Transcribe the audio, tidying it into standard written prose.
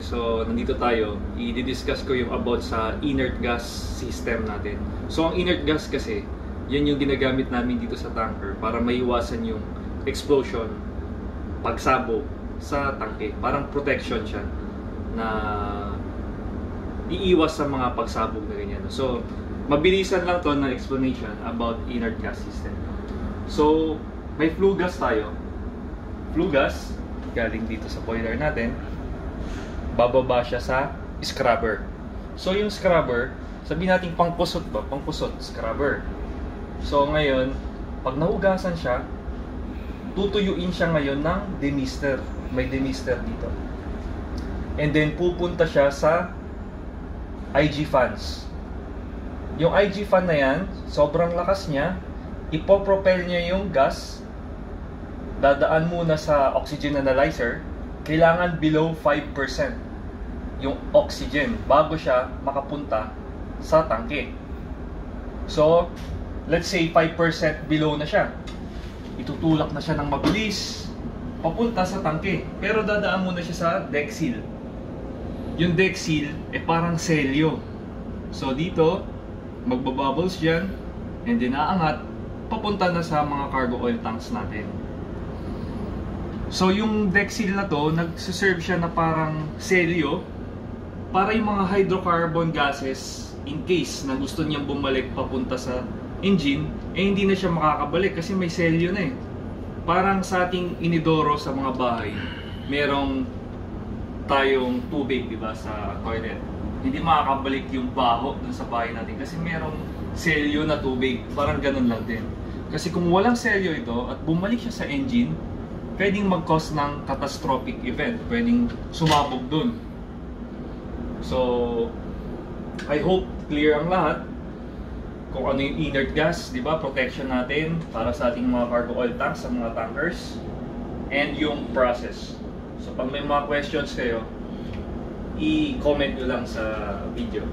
So, nandito tayo. I-discuss ko yung about sa inert gas system natin. So, ang inert gas kasi, yan yung ginagamit namin dito sa tanker para maiwasan yung explosion, pagsabog sa tangke. Parang protection siya na iiwas sa mga pagsabog na ganyan. So, mabilisan lang to na explanation about inert gas system. So, may flue gas tayo. Flue gas, galing dito sa boiler natin. Bababa siya sa scrubber. So, yung scrubber, sabihin natin pangpusot ba? Pangpusot, scrubber. So, ngayon, pag nahugasan siya, tutuyuin siya ngayon ng demister. May demister dito. And then, pupunta siya sa IG fans. Yung IG fan na yan, sobrang lakas niya, ipopropel niya yung gas, dadaan muna sa oxygen analyzer, kailangan below 5% yung oxygen bago siya makapunta sa tangke. So, let's say 5% below na siya. Itutulak na siya ng mabilis papunta sa tangke. Pero dadaan muna siya sa deck seal. Yung deck seal parang selyo. So, dito magbabubbles dyan and then aangat papunta na sa mga cargo oil tanks natin. So, yung deck seal na to, nagsiserve siya na parang selyo para yung mga hydrocarbon gases, in case na gusto niyang bumalik papunta sa engine, hindi na siya makakabalik kasi may selyo na eh. Parang sa ating inidoro sa mga bahay, merong tayong tubig, di ba, sa toilet. Hindi makakabalik yung baho dun sa bahay natin kasi merong selyo na tubig. Parang ganun lang din. Kasi kung walang selyo ito at bumalik siya sa engine, pwedeng mag-cause ng catastrophic event. Pwedeng sumabog dun. So, I hope clear ang lahat kung ano yung inert gas, di ba? Protection natin para sa ating mga cargo oil tanks, sa mga tankers, and yung process. So, pag may mga questions kayo, i-comment nyo lang sa video.